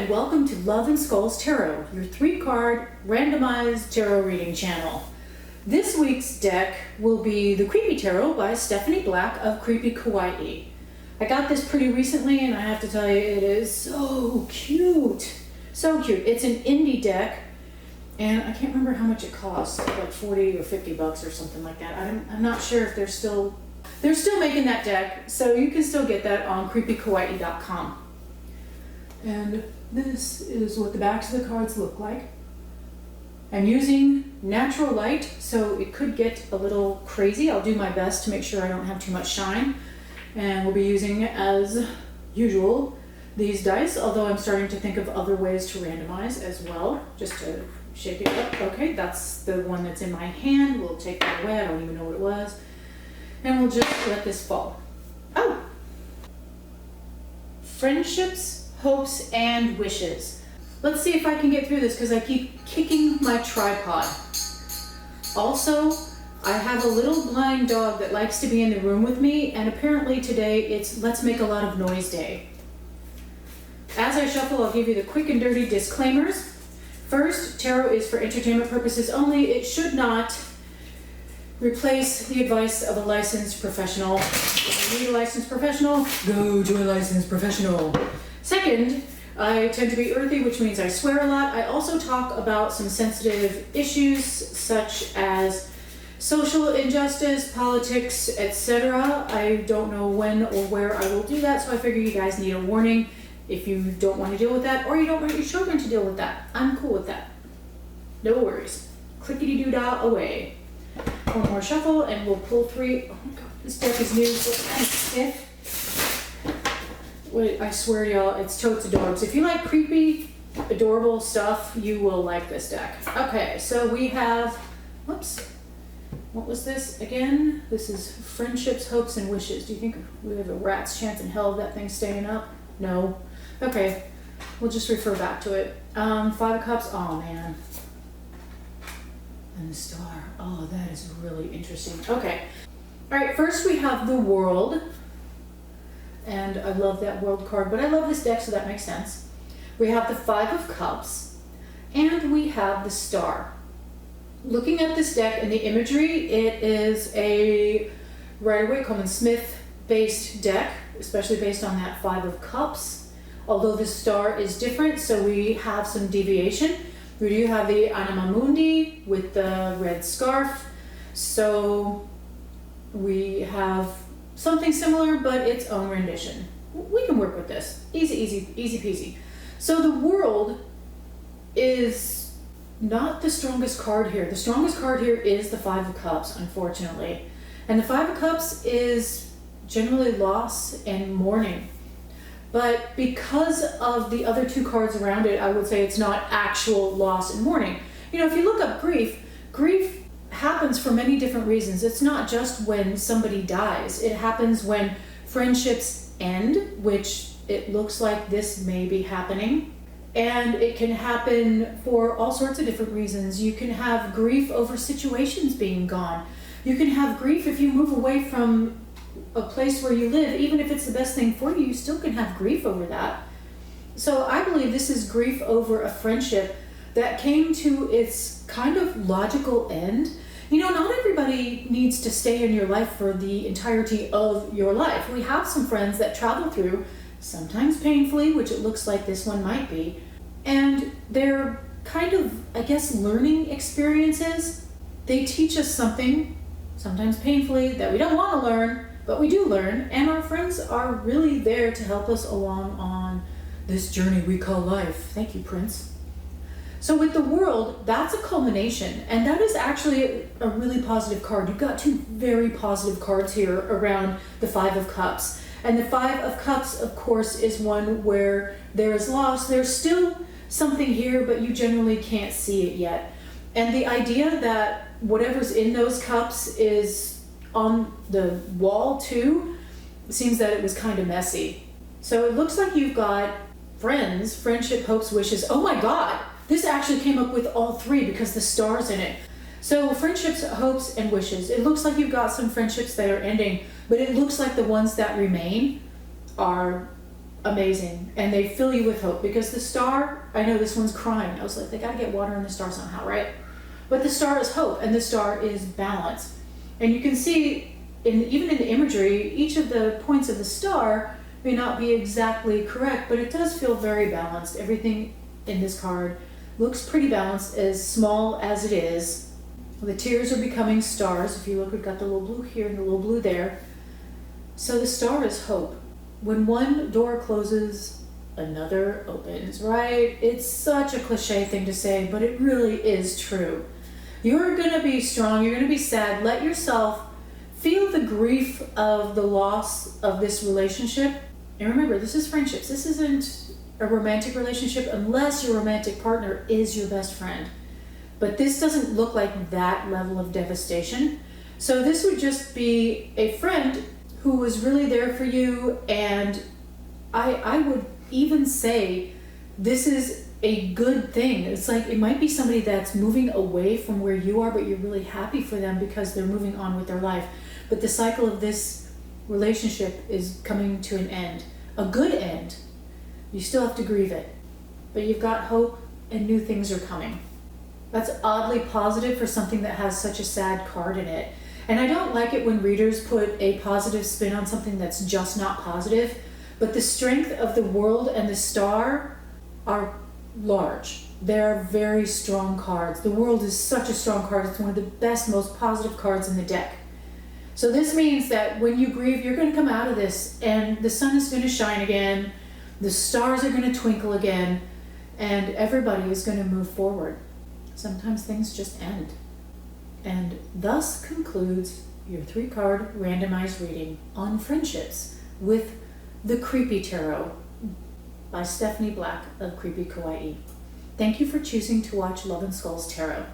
and welcome to Love and Skulls Tarot, your 3-card randomized tarot reading channel. This week's deck will be the CreepyTarot by Stephanie Black of Creepy Kawaii. I got this pretty recently and I have to tell you, it is so cute. So cute. It's an indie deck and I can't remember how much it costs, like 40 or 50 bucks or something like that. I'm not sure if they're still making that deck, so you can still get that on creepykawaii.com. And this is what the backs of the cards look like. I'm using natural light, so it could get a little crazy. I'll do my best to make sure I don't have too much shine. And we'll be using, as usual, these dice, although I'm starting to think of other ways to randomize as well, just to shake it up. Okay, that's the one that's in my hand. We'll take that away. I don't even know what it was. And we'll just let this fall. Oh! Friendships, hopes, and wishes. Let's see if I can get through this because I keep kicking my tripod. Also, I have a little blind dog that likes to be in the room with me, and apparently today it's Let's Make a Lot of Noise Day. As I shuffle, I'll give you the quick and dirty disclaimers. First, tarot is for entertainment purposes only. It should not replace the advice of a licensed professional. If you need a licensed professional, go to a licensed professional. Second, I tend to be earthy, which means I swear a lot. I also talk about some sensitive issues such as social injustice, politics, etc. I don't know when or where I will do that, so I figure you guys need a warning if you don't want to deal with that or you don't want your children to deal with that. I'm cool with that. No worries. Clickety-doo-dah away. One more shuffle and we'll pull 3. Oh my god, this deck is new, so it's kind of stiff. Wait, I swear y'all, it's totes adorbs. If you like creepy, adorable stuff, you will like this deck. Okay, so we have, whoops, what was this again? This is friendships, hopes, and wishes. Do you think we have a rat's chance in hell of that thing staying up? No. Okay, we'll just refer back to it. 5 of Cups, oh man. And the Star, oh, that is really interesting. Okay, all right, first we have the World. And I love that World card, but I love this deck, so that makes sense. We have the 5 of Cups, and we have the Star. Looking at this deck and the imagery, it is a Rider-Waite-Coleman-Smith-based deck, especially based on that 5 of Cups. Although the Star is different, so we have some deviation. We do have the Anima Mundi with the red scarf, so we have something similar, but its own rendition. We can work with this. Easy, easy, easy peasy. So the World is not the strongest card here. The strongest card here is the 5 of Cups, unfortunately. And the 5 of Cups is generally loss and mourning. But because of the other 2 cards around it, I would say it's not actual loss and mourning. You know, if you look up grief happens for many different reasons. It's not just when somebody dies. It happens when friendships end, which it looks like this may be happening. And it can happen for all sorts of different reasons. You can have grief over situations being gone. You can have grief if you move away from a place where you live. Even if it's the best thing for you, you still can have grief over that. So I believe this is grief over a friendship that came to its kind of logical end. You know, not everybody needs to stay in your life for the entirety of your life. We have some friends that travel through, sometimes painfully, which it looks like this one might be, and they're kind of, I guess, learning experiences. They teach us something, sometimes painfully, that we don't want to learn, but we do learn, and our friends are really there to help us along on this journey we call life. Thank you, Prince. So with the World, that's a culmination, and that is actually a really positive card. You've got 2 very positive cards here around the 5 of Cups. And the 5 of Cups, of course, is one where there is loss. There's still something here, but you generally can't see it yet. And the idea that whatever's in those cups is on the wall too, seems that it was kind of messy. So it looks like you've got friends, friendship, hopes, wishes. Oh my God! This actually came up with all 3 because the Star's in it. So friendships, hopes, and wishes. It looks like you've got some friendships that are ending, but it looks like the ones that remain are amazing, and they fill you with hope, because the star, I know this one's crying. I was like, they gotta get water in the star somehow, right? But the star is hope, and the star is balance. And you can see, even in the imagery, each of the points of the star may not be exactly correct, but it does feel very balanced. Everything in this card looks pretty balanced, as small as it is. The tears are becoming stars. If you look, we've got the little blue here and the little blue there. So the star is hope. When one door closes, another opens, right? It's such a cliche thing to say, but it really is true. You're gonna be strong, you're gonna be sad. Let yourself feel the grief of the loss of this relationship. And remember, this is friendships. This isn't a romantic relationship unless your romantic partner is your best friend. But this doesn't look like that level of devastation. So this would just be a friend who was really there for you, and I would even say this is a good thing. It's like, it might be somebody that's moving away from where you are, but you're really happy for them because they're moving on with their life. But the cycle of this relationship is coming to an end, a good end. You still have to grieve it, but you've got hope and new things are coming. That's oddly positive for something that has such a sad card in it. And I don't like it when readers put a positive spin on something that's just not positive, but the strength of the world and the star are large. They're very strong cards. The world is such a strong card. It's one of the best, most positive cards in the deck. So this means that when you grieve, you're going to come out of this and the sun is going to shine again, the stars are going to twinkle again, and everybody is going to move forward. Sometimes things just end. And thus concludes your 3-card randomized reading on friendships with the CreepyTarot by Stephanie Black of Creepy Kawaii. Thank you for choosing to watch Love and Skulls Tarot.